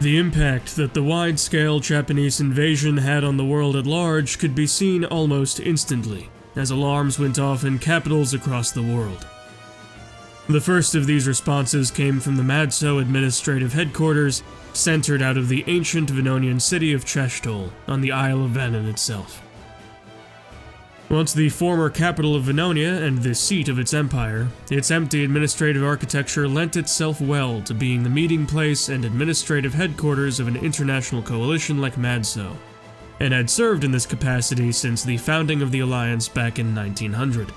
The impact that the wide-scale Japanese invasion had on the world at large could be seen almost instantly, as alarms went off in capitals across the world. The first of these responses came from the Madso administrative headquarters, centered out of the ancient Vannonian city of Chashtol, on the Isle of Vannin itself. Once the former capital of Vannonia and the seat of its empire, its empty administrative architecture lent itself well to being the meeting place and administrative headquarters of an international coalition like Madso, and had served in this capacity since the founding of the alliance back in 1900.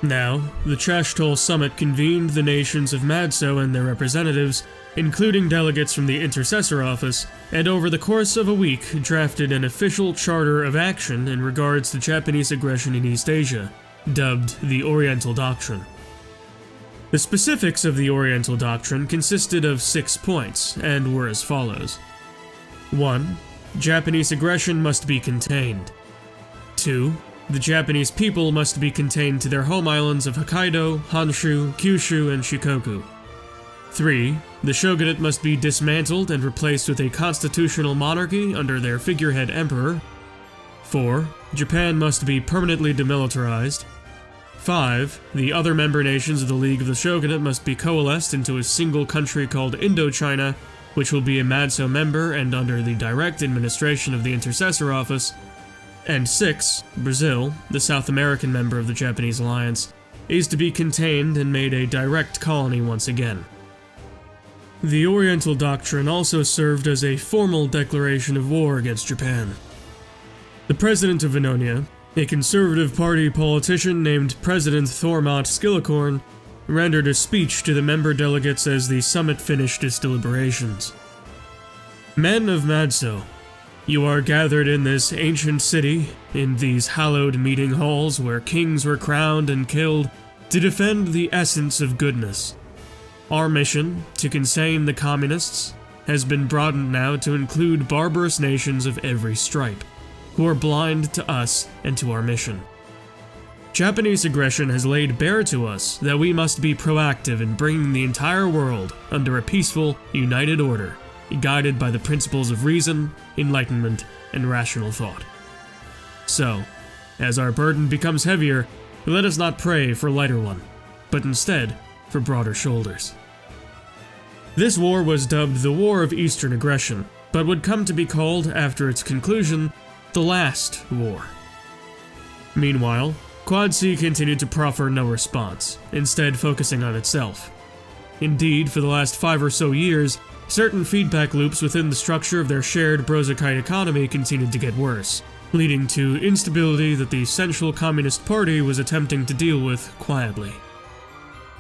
Now, the Chashtol Summit convened the nations of Madso and their representatives, including delegates from the Intercessor Office, and over the course of a week drafted an official charter of action in regards to Japanese aggression in East Asia, dubbed the Oriental Doctrine. The specifics of the Oriental Doctrine consisted of 6 points, and were as follows. 1. Japanese aggression must be contained. 2. The Japanese people must be contained to their home islands of Hokkaido, Honshu, Kyushu, and Shikoku. 3. The shogunate must be dismantled and replaced with a constitutional monarchy under their figurehead emperor. 4. Japan must be permanently demilitarized. 5. The other member nations of the League of the Shogunate must be coalesced into a single country called Indochina, which will be a Madso member and under the direct administration of the Intercessor Office. And 6. Brazil, the South American member of the Japanese alliance, is to be contained and made a direct colony once again. The Oriental Doctrine also served as a formal declaration of war against Japan. The president of Vannonia, a conservative party politician named President Thormod Skillicorn, rendered a speech to the member delegates as the summit finished its deliberations. Men of Madso, you are gathered in this ancient city, in these hallowed meeting halls where kings were crowned and killed, to defend the essence of goodness. Our mission, to contain the communists, has been broadened now to include barbarous nations of every stripe, who are blind to us and to our mission. Japanese aggression has laid bare to us that we must be proactive in bringing the entire world under a peaceful, united order, guided by the principles of reason, enlightenment, and rational thought. So, as our burden becomes heavier, let us not pray for a lighter one, but instead for broader shoulders. This war was dubbed the War of Eastern Aggression, but would come to be called, after its conclusion, the Last War. Meanwhile, Quad C continued to proffer no response, instead focusing on itself. Indeed, for the last 5 or so years, certain feedback loops within the structure of their shared Brozakite economy continued to get worse, leading to instability that the Central Communist Party was attempting to deal with quietly.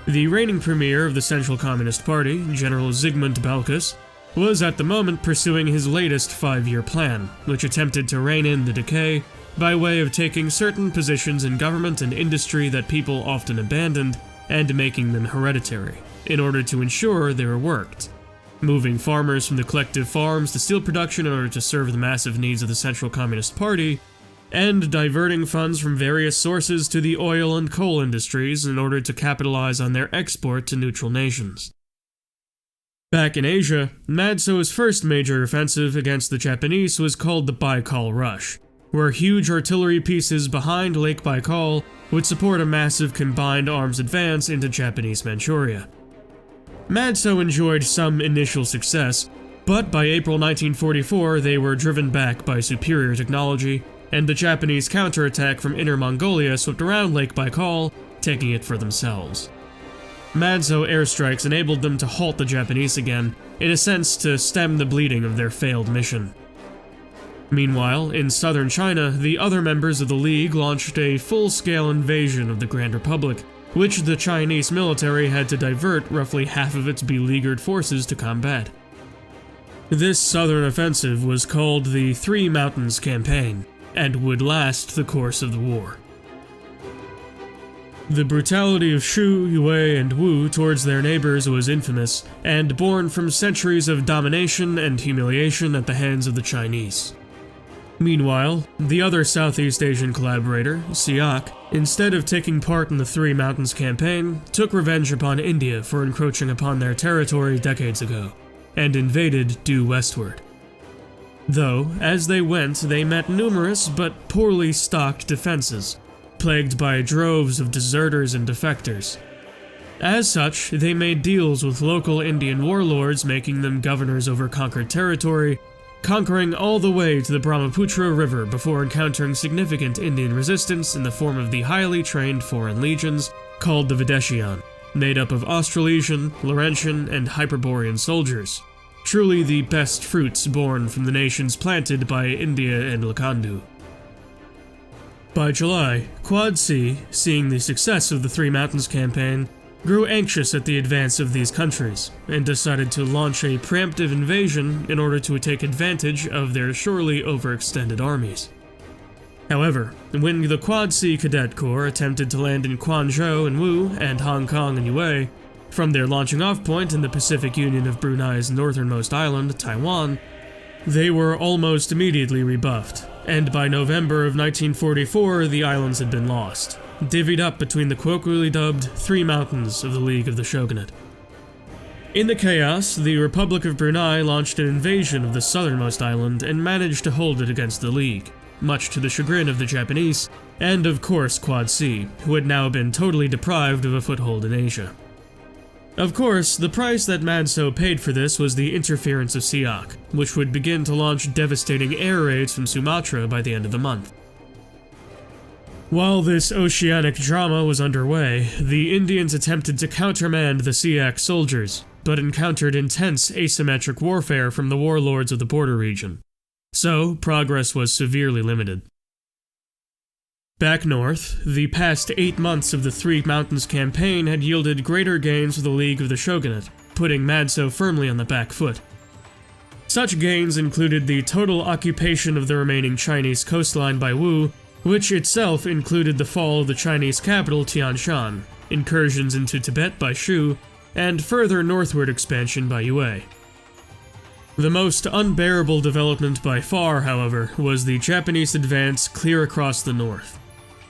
The reigning premier of the Central Communist Party, General Zygmunt Balkus, was at the moment pursuing his latest 5-year plan, which attempted to rein in the decay by way of taking certain positions in government and industry that people often abandoned and making them hereditary, in order to ensure they were worked, moving farmers from the collective farms to steel production in order to serve the massive needs of the Central Communist Party, and diverting funds from various sources to the oil and coal industries in order to capitalize on their export to neutral nations. Back in Asia, Madso's first major offensive against the Japanese was called the Baikal Rush, where huge artillery pieces behind Lake Baikal would support a massive combined arms advance into Japanese Manchuria. Madso enjoyed some initial success, but by April 1944 they were driven back by superior technology, and the Japanese counterattack from Inner Mongolia swept around Lake Baikal, taking it for themselves. Madso airstrikes enabled them to halt the Japanese again, in a sense to stem the bleeding of their failed mission. Meanwhile, in southern China, the other members of the League launched a full-scale invasion of the Grand Republic, which the Chinese military had to divert roughly half of its beleaguered forces to combat. This southern offensive was called the Three Mountains Campaign, and would last the course of the war. The brutality of Shu, Yue, and Wu towards their neighbors was infamous, and born from centuries of domination and humiliation at the hands of the Chinese. Meanwhile, the other Southeast Asian collaborator, Siak, instead of taking part in the Three Mountains campaign, took revenge upon India for encroaching upon their territory decades ago. and invaded due westward. Though, as they went, they met numerous but poorly stocked defenses, plagued by droves of deserters and defectors. As such, they made deals with local Indian warlords, making them governors over conquered territory, conquering all the way to the Brahmaputra River before encountering significant Indian resistance in the form of the highly trained foreign legions called the Videshian, made up of Australasian, Laurentian, and Hyperborean soldiers, truly the best fruits born from the nations planted by India and Lakhandu. By July, Quad C, seeing the success of the Three Mountains campaign, grew anxious at the advance of these countries, and decided to launch a preemptive invasion in order to take advantage of their surely overextended armies. However, when the Quad C Cadet Corps attempted to land in Quanzhou and Wu and Hong Kong and Yue, from their launching off point in the Pacific Union of Brunei's northernmost island, Taiwan, they were almost immediately rebuffed, and by November of 1944 the islands had been lost, divvied up between the colloquially dubbed Three Mountains of the League of the Shogunate. In the chaos, the Republic of Brunei launched an invasion of the southernmost island and managed to hold it against the League, much to the chagrin of the Japanese, and of course Quad C, who had now been totally deprived of a foothold in Asia. Of course, the price that Manso paid for this was the interference of Siak, which would begin to launch devastating air raids from Sumatra by the end of the month. While this oceanic drama was underway, the Indians attempted to countermand the Siak soldiers, but encountered intense asymmetric warfare from the warlords of the border region, so progress was severely limited. Back north, the past 8 months of the Three Mountains campaign had yielded greater gains for the League of the Shogunate, putting Manso firmly on the back foot. Such gains included the total occupation of the remaining Chinese coastline by Wu, which itself included the fall of the Chinese capital Tianshan, incursions into Tibet by Shu, and further northward expansion by Yue. The most unbearable development by far, however, was the Japanese advance clear across the north,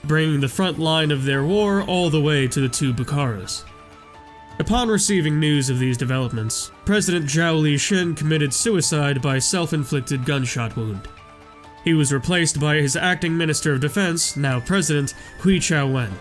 bringing the front line of their war all the way to the two Bukharas. Upon receiving news of these developments, President Zhao Lixin committed suicide by self-inflicted gunshot wound. He was replaced by his acting Minister of Defense, now President, Hui Chao-wen.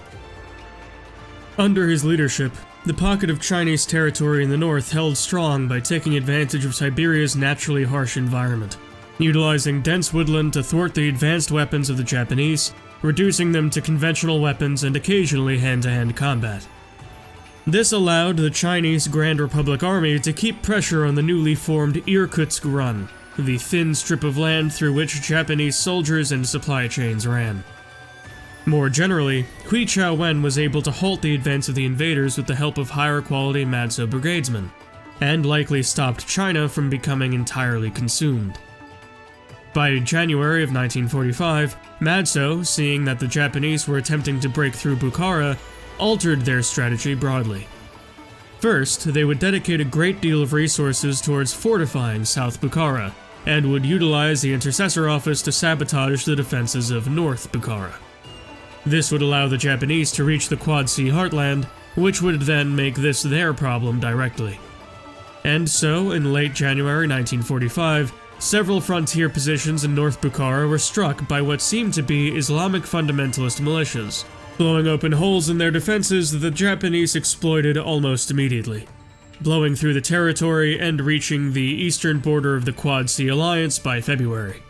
Under his leadership, the pocket of Chinese territory in the north held strong by taking advantage of Siberia's naturally harsh environment, utilizing dense woodland to thwart the advanced weapons of the Japanese, reducing them to conventional weapons and occasionally hand-to-hand combat. This allowed the Chinese Grand Republic Army to keep pressure on the newly formed Irkutsk Run, the thin strip of land through which Japanese soldiers and supply chains ran. More generally, Hui Chao-wen was able to halt the advance of the invaders with the help of higher-quality Manso brigadesmen, and likely stopped China from becoming entirely consumed. By January of 1945, Manso, seeing that the Japanese were attempting to break through Bukhara, altered their strategy broadly. First, they would dedicate a great deal of resources towards fortifying South Bukhara, and would utilize the Intercessor Office to sabotage the defenses of North Bukhara. This would allow the Japanese to reach the Quad Sea heartland, which would then make this their problem directly. And so, in late January 1945, several frontier positions in North Bukhara were struck by what seemed to be Islamic fundamentalist militias, blowing open holes in their defenses that the Japanese exploited almost immediately, blowing through the territory and reaching the eastern border of the Quad Sea Alliance by February.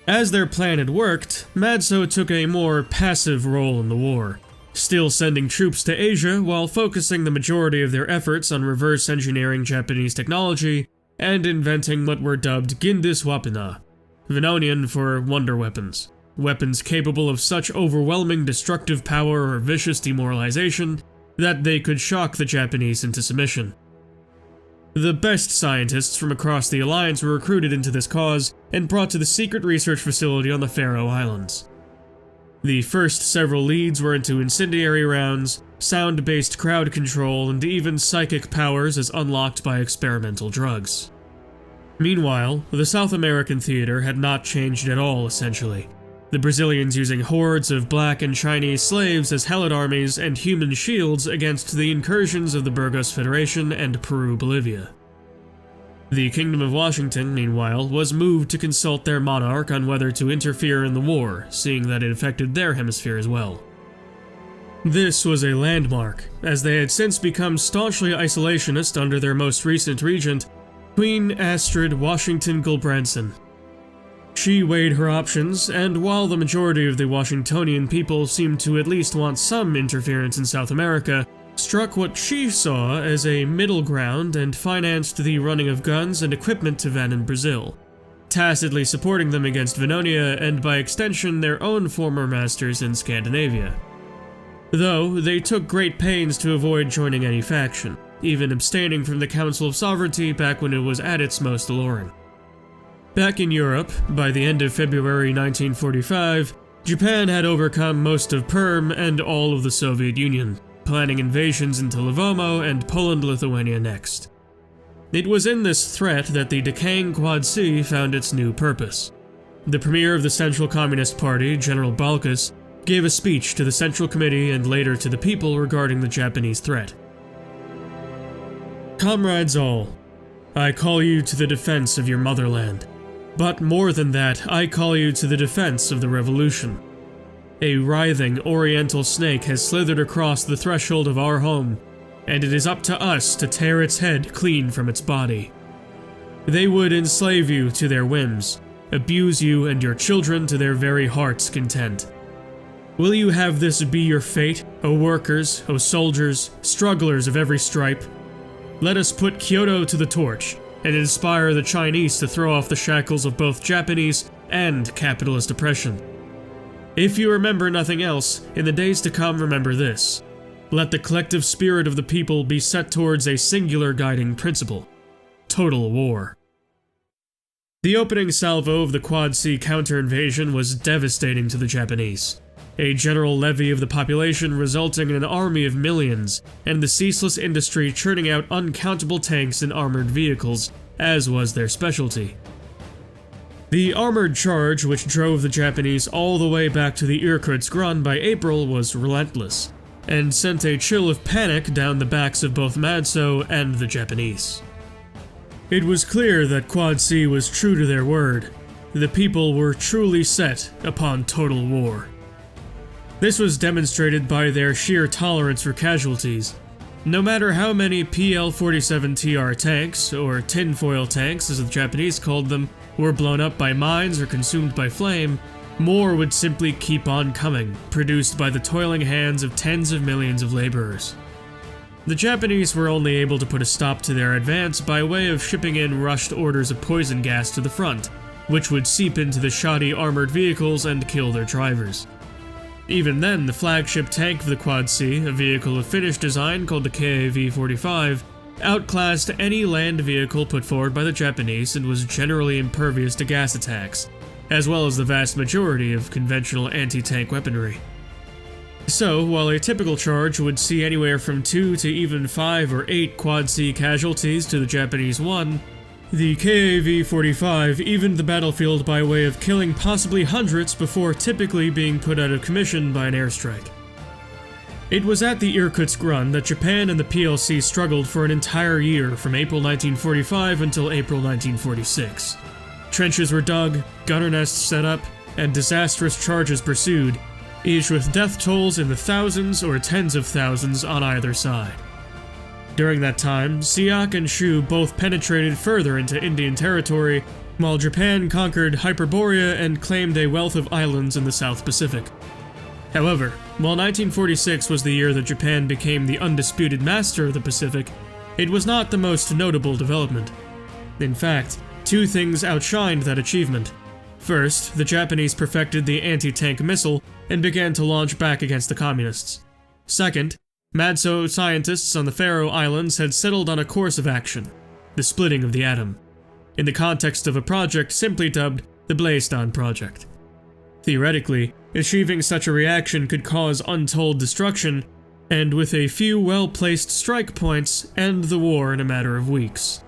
As their plan had worked, Manso took a more passive role in the war, still sending troops to Asia while focusing the majority of their efforts on reverse engineering Japanese technology and inventing what were dubbed Gindis Wapena, Vannonian for wonder weapons, weapons capable of such overwhelming destructive power or vicious demoralization that they could shock the Japanese into submission. The best scientists from across the Alliance were recruited into this cause and brought to the secret research facility on the Faroe Islands. The first several leads were into incendiary rounds, sound-based crowd control, and even psychic powers as unlocked by experimental drugs. Meanwhile, the South American theater had not changed at all, essentially. The Brazilians using hordes of black and Chinese slaves as helot armies and human shields against the incursions of the Burgos Federation and Peru-Bolivia. The Kingdom of Washington, meanwhile, was moved to consult their monarch on whether to interfere in the war, seeing that it affected their hemisphere as well. This was a landmark, as they had since become staunchly isolationist under their most recent regent, Queen Astrid Washington Gulbrandsen. She weighed her options, and while the majority of the Washingtonian people seemed to at least want some interference in South America, struck what she saw as a middle ground and financed the running of guns and equipment to Vannin, Brazil, tacitly supporting them against Vannonia and by extension their own former masters in Scandinavia. Though they took great pains to avoid joining any faction, even abstaining from the Council of Sovereignty back when it was at its most alluring. Back in Europe, by the end of February 1945, Japan had overcome most of Perm and all of the Soviet Union, planning invasions into Livomo and Poland-Lithuania next. It was in this threat that the decaying Quad C found its new purpose. The premier of the Central Communist Party, General Balkas, gave a speech to the Central Committee and later to the people regarding the Japanese threat. Comrades all, I call you to the defense of your motherland. But more than that, I call you to the defense of the revolution. A writhing oriental snake has slithered across the threshold of our home, and it is up to us to tear its head clean from its body. They would enslave you to their whims, abuse you and your children to their very heart's content. Will you have this be your fate, O workers, O soldiers, strugglers of every stripe? Let us put Kyoto to the torch, and inspire the Chinese to throw off the shackles of both Japanese and capitalist oppression. If you remember nothing else, in the days to come remember this. Let the collective spirit of the people be set towards a singular guiding principle: total war. The opening salvo of the Quad C counter-invasion was devastating to the Japanese. A general levy of the population resulting in an army of millions, and the ceaseless industry churning out uncountable tanks and armored vehicles, as was their specialty. The armored charge which drove the Japanese all the way back to the Irkutsk run by April was relentless, and sent a chill of panic down the backs of both Madso and the Japanese. It was clear that Quad C was true to their word. The people were truly set upon total war. This was demonstrated by their sheer tolerance for casualties. No matter how many PL-47TR tanks, or tinfoil tanks as the Japanese called them, were blown up by mines or consumed by flame, more would simply keep on coming, produced by the toiling hands of tens of millions of laborers. The Japanese were only able to put a stop to their advance by way of shipping in rushed orders of poison gas to the front, which would seep into the shoddy armored vehicles and kill their drivers. Even then, the flagship tank of the Quad C, a vehicle of Finnish design called the KAV-45, outclassed any land vehicle put forward by the Japanese and was generally impervious to gas attacks, as well as the vast majority of conventional anti-tank weaponry. So, while a typical charge would see anywhere from 2 to even 5 or 8 Quad C casualties to the Japanese 1, the KAV-45 evened the battlefield by way of killing possibly hundreds before typically being put out of commission by an airstrike. It was at the Irkutsk run that Japan and the PLC struggled for an entire year from April 1945 until April 1946. Trenches were dug, gunner nests set up, and disastrous charges pursued, each with death tolls in the thousands or tens of thousands on either side. During that time, Siak and Shu both penetrated further into Indian territory, while Japan conquered Hyperborea and claimed a wealth of islands in the South Pacific. However, while 1946 was the year that Japan became the undisputed master of the Pacific, it was not the most notable development. In fact, two things outshined that achievement. First, the Japanese perfected the anti-tank missile and began to launch back against the communists. Second, Madso scientists on the Faroe Islands had settled on a course of action: the splitting of the atom, in the context of a project simply dubbed the Blaisdon Project. Theoretically, achieving such a reaction could cause untold destruction, and with a few well-placed strike points, end the war in a matter of weeks.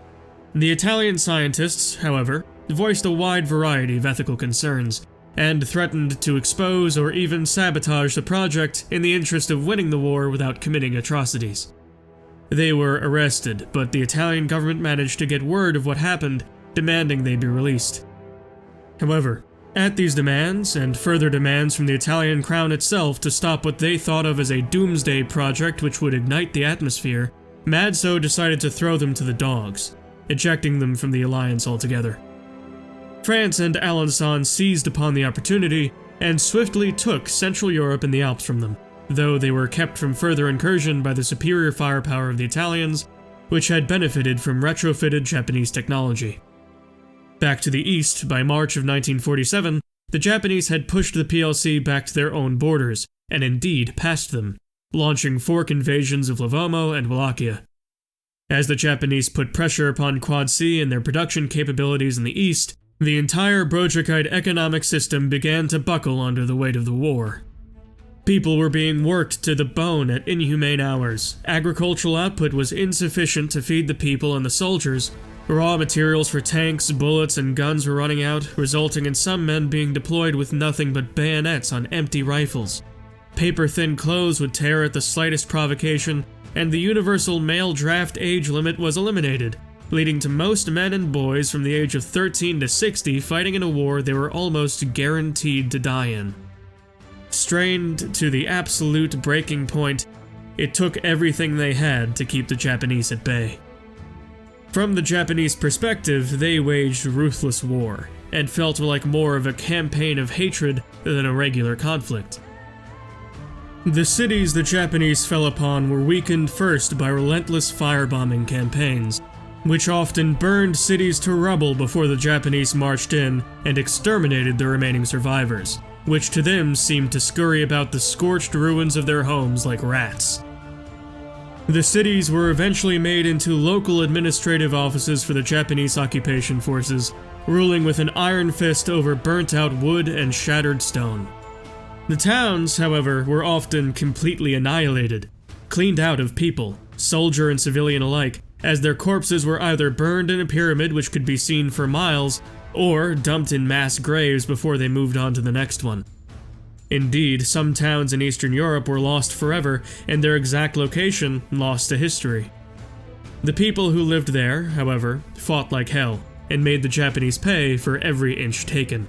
The Italian scientists, however, voiced a wide variety of ethical concerns, and threatened to expose or even sabotage the project in the interest of winning the war without committing atrocities. They were arrested, but the Italian government managed to get word of what happened, demanding they be released. However, at these demands, and further demands from the Italian crown itself to stop what they thought of as a doomsday project which would ignite the atmosphere, Madso decided to throw them to the dogs, ejecting them from the alliance altogether. France and Alençon seized upon the opportunity and swiftly took Central Europe and the Alps from them, though they were kept from further incursion by the superior firepower of the Italians, which had benefited from retrofitted Japanese technology. Back to the east, by March of 1947, the Japanese had pushed the PLC back to their own borders, and indeed past them, launching fork invasions of Livorno and Wallachia. As the Japanese put pressure upon Quad C and their production capabilities in the east, the entire Bolshevik economic system began to buckle under the weight of the war. People were being worked to the bone at inhumane hours, agricultural output was insufficient to feed the people and the soldiers, raw materials for tanks, bullets, and guns were running out, resulting in some men being deployed with nothing but bayonets on empty rifles. Paper-thin clothes would tear at the slightest provocation, and the universal male draft age limit was eliminated, leading to most men and boys from the age of 13 to 60 fighting in a war they were almost guaranteed to die in. Strained to the absolute breaking point, it took everything they had to keep the Japanese at bay. From the Japanese perspective, they waged ruthless war, and felt like more of a campaign of hatred than a regular conflict. The cities the Japanese fell upon were weakened first by relentless firebombing campaigns, which often burned cities to rubble before the Japanese marched in and exterminated the remaining survivors, which to them seemed to scurry about the scorched ruins of their homes like rats. The cities were eventually made into local administrative offices for the Japanese occupation forces, ruling with an iron fist over burnt-out wood and shattered stone. The towns, however, were often completely annihilated, cleaned out of people, soldier and civilian alike, as their corpses were either burned in a pyramid which could be seen for miles, or dumped in mass graves before they moved on to the next one. Indeed, some towns in Eastern Europe were lost forever, and their exact location lost to history. The people who lived there, however, fought like hell, and made the Japanese pay for every inch taken.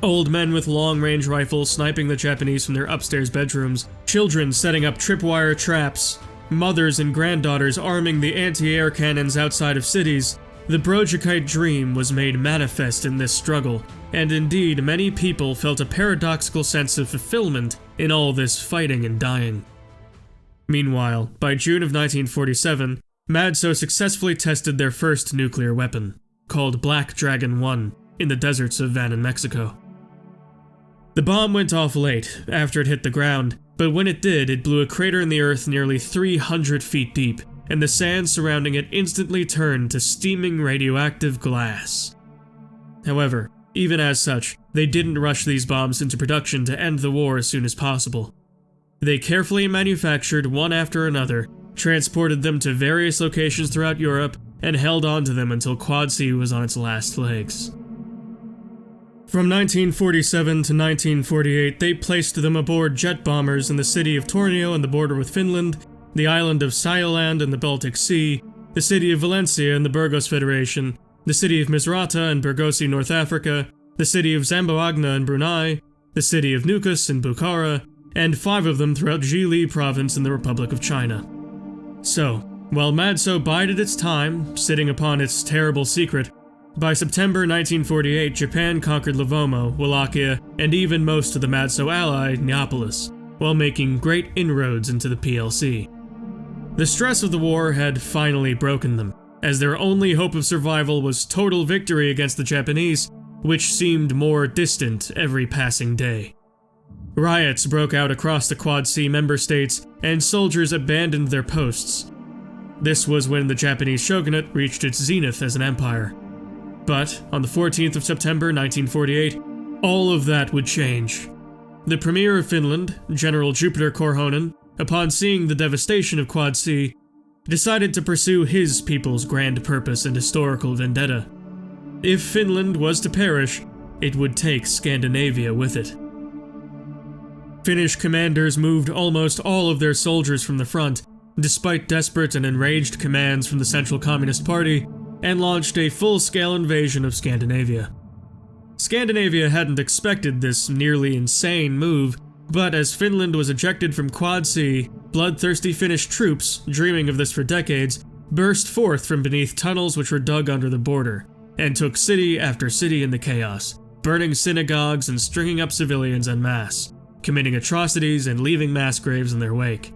Old men with long-range rifles sniping the Japanese from their upstairs bedrooms, children setting up tripwire traps, mothers and granddaughters arming the anti-air cannons outside of cities. The Bolshevik dream was made manifest in this struggle, and indeed many people felt a paradoxical sense of fulfillment in all this fighting and dying. Meanwhile, by June of 1947, Madso successfully tested their first nuclear weapon, called Black Dragon 1, in the deserts of Vannin, Mexico. The bomb went off late, after it hit the ground, but when it did, it blew a crater in the earth nearly 300 feet deep, and the sand surrounding it instantly turned to steaming radioactive glass. However, even as such, they didn't rush these bombs into production to end the war as soon as possible. They carefully manufactured one after another, transported them to various locations throughout Europe, and held on to them until Quad C was on its last legs. From 1947 to 1948, they placed them aboard jet bombers in the city of Tornio on the border with Finland, the island of Sioland in the Baltic Sea, the city of Valencia in the Burgos Federation, the city of Misrata in Burgosi, North Africa, the city of Zamboanga in Brunei, the city of Nukus in Bukhara, and 5 of them throughout Jili province in the Republic of China. So, while Madso bided its time, sitting upon its terrible secret, by September 1948 Japan conquered Livorno, Wallachia, and even most of the Madso ally, Neapolis, while making great inroads into the PLC. The stress of the war had finally broken them, as their only hope of survival was total victory against the Japanese, which seemed more distant every passing day. Riots broke out across the Quad C member states, and soldiers abandoned their posts. This was when the Japanese shogunate reached its zenith as an empire. But on the 14th of September 1948, all of that would change. The Premier of Finland, General Jupiter Korhonen, upon seeing the devastation of Quad C, decided to pursue his people's grand purpose and historical vendetta. If Finland was to perish, it would take Scandinavia with it. Finnish commanders moved almost all of their soldiers from the front, despite desperate and enraged commands from the Central Communist Party, and launched a full-scale invasion of Scandinavia. Scandinavia hadn't expected this nearly insane move, but as Finland was ejected from Quad C, bloodthirsty Finnish troops, dreaming of this for decades, burst forth from beneath tunnels which were dug under the border, and took city after city in the chaos, burning synagogues and stringing up civilians en masse, committing atrocities and leaving mass graves in their wake.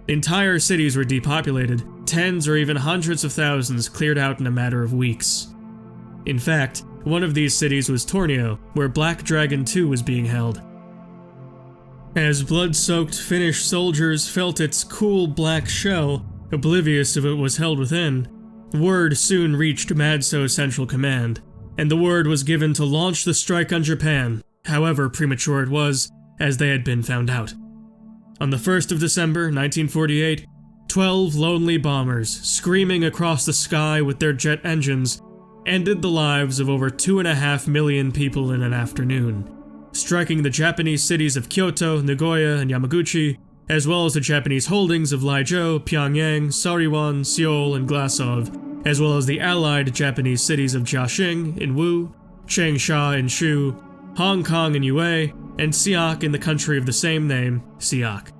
Entire cities were depopulated, tens or even hundreds of thousands cleared out in a matter of weeks. In fact, one of these cities was Tornio, where Black Dragon 2 was being held. As blood-soaked Finnish soldiers felt its cool black shell, oblivious of what was held within, word soon reached Madso Central Command, and the word was given to launch the strike on Japan, however premature it was, as they had been found out. On the 1st of December, 1948, 12 lonely bombers, screaming across the sky with their jet engines, ended the lives of over 2.5 million people in an afternoon, striking the Japanese cities of Kyoto, Nagoya, and Yamaguchi, as well as the Japanese holdings of Laizhou, Pyongyang, Sariwon, Seoul, and Glasov, as well as the allied Japanese cities of Jiaxing in Wu, Changsha in Shu, Hong Kong in Yue, and Siak in the country of the same name, Siak.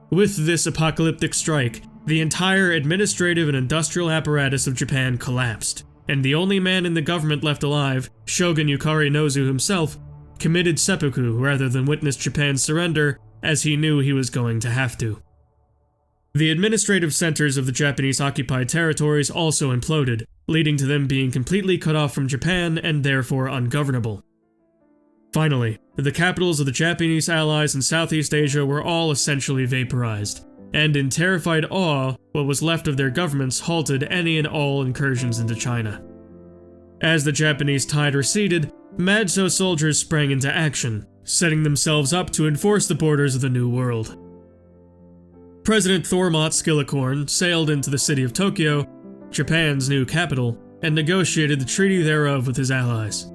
With this apocalyptic strike, the entire administrative and industrial apparatus of Japan collapsed, and the only man in the government left alive, Shogun Yukari Nozu himself, committed seppuku rather than witness Japan's surrender, as he knew he was going to have to. The administrative centers of the Japanese-occupied territories also imploded, leading to them being completely cut off from Japan and therefore ungovernable. Finally, the capitals of the Japanese allies in Southeast Asia were all essentially vaporized, and in terrified awe, what was left of their governments halted any and all incursions into China. As the Japanese tide receded, Madso soldiers sprang into action, setting themselves up to enforce the borders of the New World. President Thormod Skillicorn sailed into the city of Tokyo, Japan's new capital, and negotiated the treaty thereof with his allies.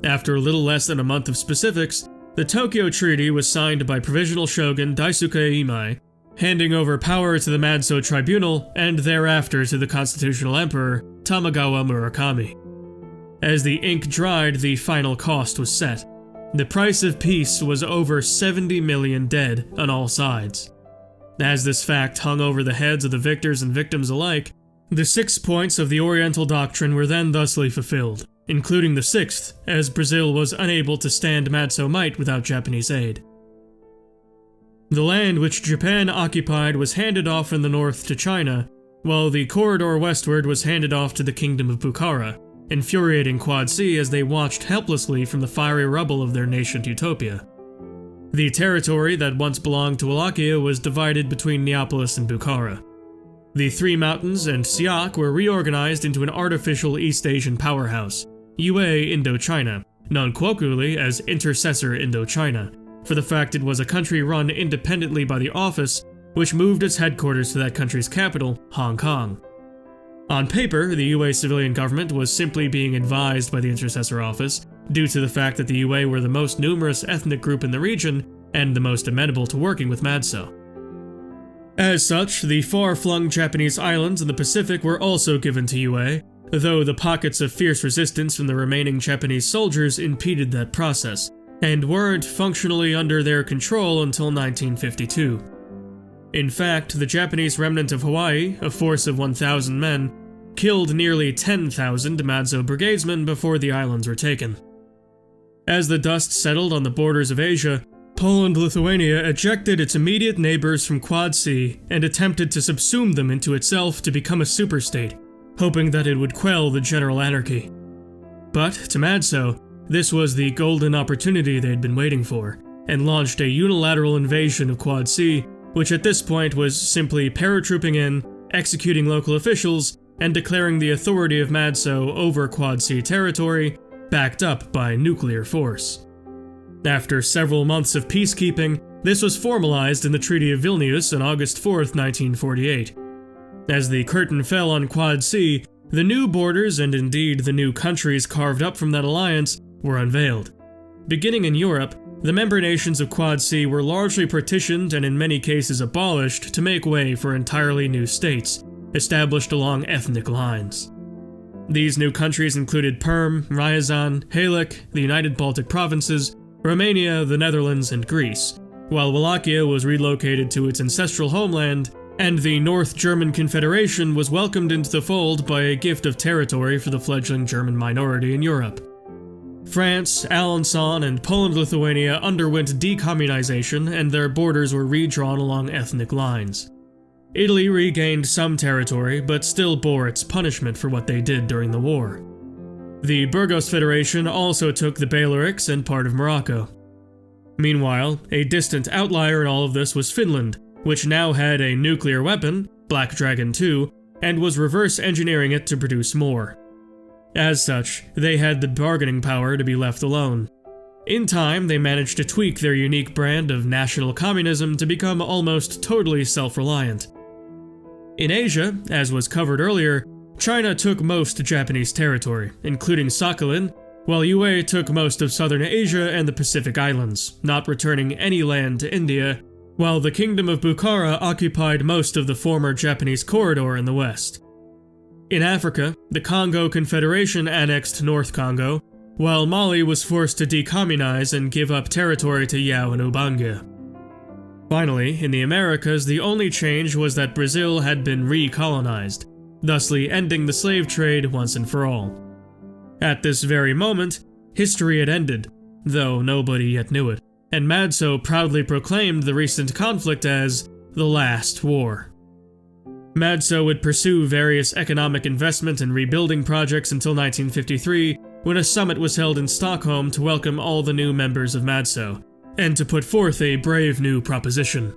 After a little less than a month of specifics, the Tokyo Treaty was signed by Provisional Shogun Daisuke Imai, handing over power to the Madso Tribunal and thereafter to the Constitutional Emperor Tamagawa Murakami. As the ink dried, the final cost was set. The price of peace was over 70 million dead on all sides. As this fact hung over the heads of the victors and victims alike, the 6 points of the Oriental Doctrine were then thusly fulfilled, including the 6th, as Brazil was unable to stand Madso might without Japanese aid. The land which Japan occupied was handed off in the north to China, while the corridor westward was handed off to the Kingdom of Bukhara, infuriating Quad C as they watched helplessly from the fiery rubble of their nascent utopia. The territory that once belonged to Wallachia was divided between Neapolis and Bukhara. The Three Mountains and Siak were reorganized into an artificial East Asian powerhouse, Yue Indochina, known colloquially as Intercessor Indochina, for the fact it was a country run independently by the office, which moved its headquarters to that country's capital, Hong Kong. On paper, the Yue civilian government was simply being advised by the Intercessor Office, due to the fact that the Yue were the most numerous ethnic group in the region and the most amenable to working with Madso. As such, the far-flung Japanese islands in the Pacific were also given to Yue, though the pockets of fierce resistance from the remaining Japanese soldiers impeded that process, and weren't functionally under their control until 1952. In fact, the Japanese remnant of Hawaii, a force of 1,000 men, killed nearly 10,000 Madso brigadesmen before the islands were taken. As the dust settled on the borders of Asia, Poland-Lithuania ejected its immediate neighbors from Quad C and attempted to subsume them into itself to become a superstate, hoping that it would quell the general anarchy. But, to Madso, this was the golden opportunity they'd been waiting for, and launched a unilateral invasion of Quad C, which at this point was simply paratrooping in, executing local officials, and declaring the authority of Madso over Quad C territory, backed up by nuclear force. After several months of peacekeeping, this was formalized in the Treaty of Vilnius on August 4, 1948. As the curtain fell on Quad C, the new borders and indeed the new countries carved up from that alliance were unveiled. Beginning in Europe, the member nations of Quad C were largely partitioned and in many cases abolished to make way for entirely new states, established along ethnic lines. These new countries included Perm, Ryazan, Halych, the United Baltic Provinces, Romania, the Netherlands, and Greece, while Wallachia was relocated to its ancestral homeland, and the North German Confederation was welcomed into the fold by a gift of territory for the fledgling German minority in Europe. France, Alençon, and Poland-Lithuania underwent decommunization, and their borders were redrawn along ethnic lines. Italy regained some territory, but still bore its punishment for what they did during the war. The Burgos Federation also took the Balearics and part of Morocco. Meanwhile, a distant outlier in all of this was Finland, which now had a nuclear weapon, Black Dragon 2, and was reverse engineering it to produce more. As such, they had the bargaining power to be left alone. In time, they managed to tweak their unique brand of national communism to become almost totally self-reliant. In Asia, as was covered earlier, China took most Japanese territory, including Sakhalin, while Yue took most of southern Asia and the Pacific Islands, not returning any land to India, while the Kingdom of Bukhara occupied most of the former Japanese corridor in the west. In Africa, the Congo Confederation annexed North Congo, while Mali was forced to decommunize and give up territory to Yao and Ubangi. Finally, in the Americas, the only change was that Brazil had been recolonized, thusly ending the slave trade once and for all. At this very moment, history had ended, though nobody yet knew it, and Madso proudly proclaimed the recent conflict as the last war. Madso would pursue various economic investment and rebuilding projects until 1953, when a summit was held in Stockholm to welcome all the new members of Madso, and to put forth a brave new proposition: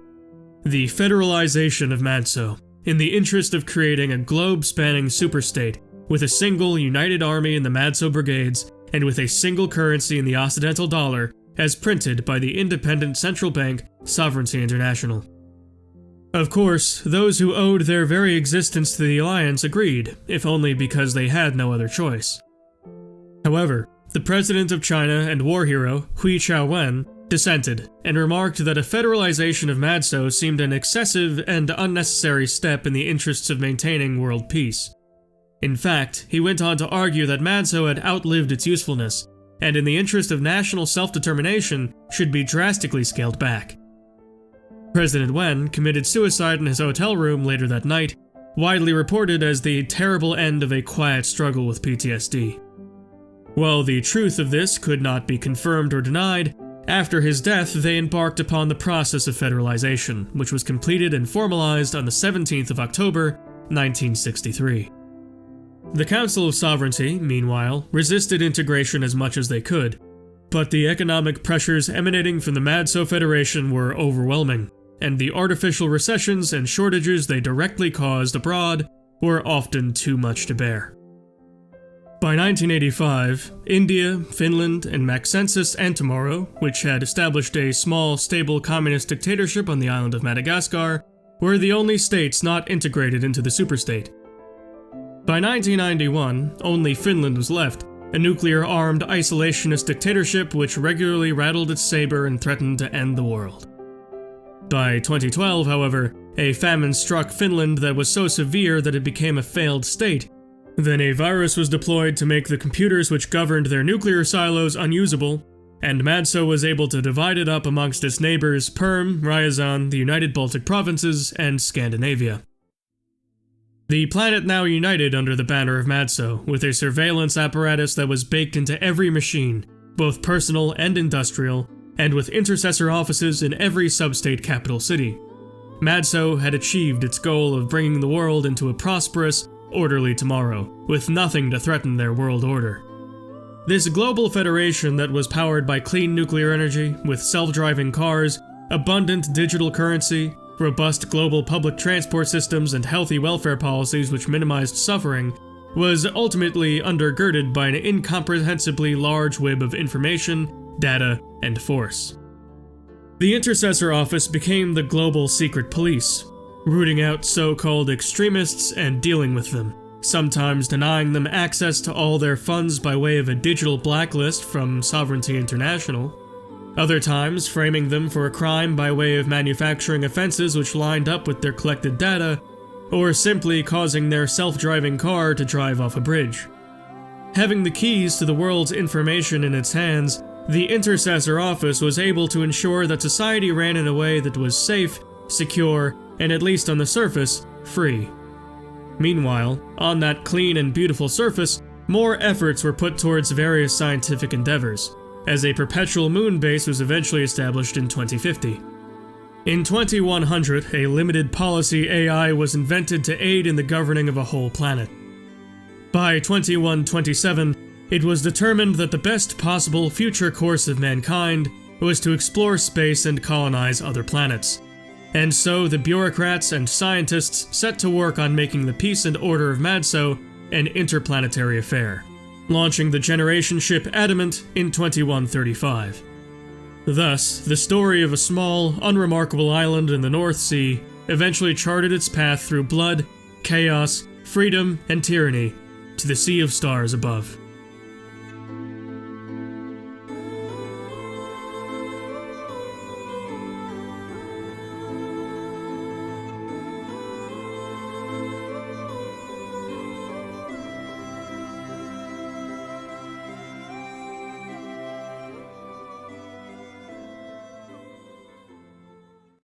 the federalization of Madso, in the interest of creating a globe-spanning superstate, with a single united army in the Madso brigades, and with a single currency in the Occidental dollar, as printed by the independent central bank, Sovereignty International. Of course, those who owed their very existence to the alliance agreed, if only because they had no other choice. However, the president of China and war hero, Hui Chao-wen, dissented, and remarked that a federalization of Madso seemed an excessive and unnecessary step in the interests of maintaining world peace. In fact, he went on to argue that Madso had outlived its usefulness, and in the interest of national self-determination, should be drastically scaled back. President Wen committed suicide in his hotel room later that night, widely reported as the terrible end of a quiet struggle with PTSD. While the truth of this could not be confirmed or denied, after his death they embarked upon the process of federalization, which was completed and formalized on the 17th of October, 1963. The Council of Sovereignty, meanwhile, resisted integration as much as they could, but the economic pressures emanating from the Madso Federation were overwhelming, and the artificial recessions and shortages they directly caused abroad were often too much to bear. By 1985, India, Finland, and Maxensis Antomoro, which had established a small, stable communist dictatorship on the island of Madagascar, were the only states not integrated into the superstate. By 1991, only Finland was left, a nuclear-armed isolationist dictatorship which regularly rattled its saber and threatened to end the world. By 2012, however, a famine struck Finland that was so severe that it became a failed state. Then a virus was deployed to make the computers which governed their nuclear silos unusable, and Madso was able to divide it up amongst its neighbors Perm, Ryazan, the United Baltic Provinces, and Scandinavia. The planet now united under the banner of Madso, with a surveillance apparatus that was baked into every machine, both personal and industrial, and with intercessor offices in every sub-state capital city. Madso had achieved its goal of bringing the world into a prosperous, orderly tomorrow, with nothing to threaten their world order. This global federation that was powered by clean nuclear energy, with self-driving cars, abundant digital currency, robust global public transport systems, and healthy welfare policies which minimized suffering, was ultimately undergirded by an incomprehensibly large web of information, data, and force. The Intercessor Office became the global secret police, rooting out so-called extremists and dealing with them, sometimes denying them access to all their funds by way of a digital blacklist from Sovereignty International, other times framing them for a crime by way of manufacturing offenses which lined up with their collected data, or simply causing their self-driving car to drive off a bridge. Having the keys to the world's information in its hands, the Intercessor Office was able to ensure that society ran in a way that was safe, secure, and at least on the surface, free. Meanwhile, on that clean and beautiful surface, more efforts were put towards various scientific endeavors, as a perpetual moon base was eventually established in 2050. In 2100, a limited policy AI was invented to aid in the governing of a whole planet. By 2127, it was determined that the best possible future course of mankind was to explore space and colonize other planets. And so the bureaucrats and scientists set to work on making the peace and order of Madso an interplanetary affair, launching the generation ship Adamant in 2135. Thus, the story of a small, unremarkable island in the North Sea eventually charted its path through blood, chaos, freedom, and tyranny to the sea of stars above.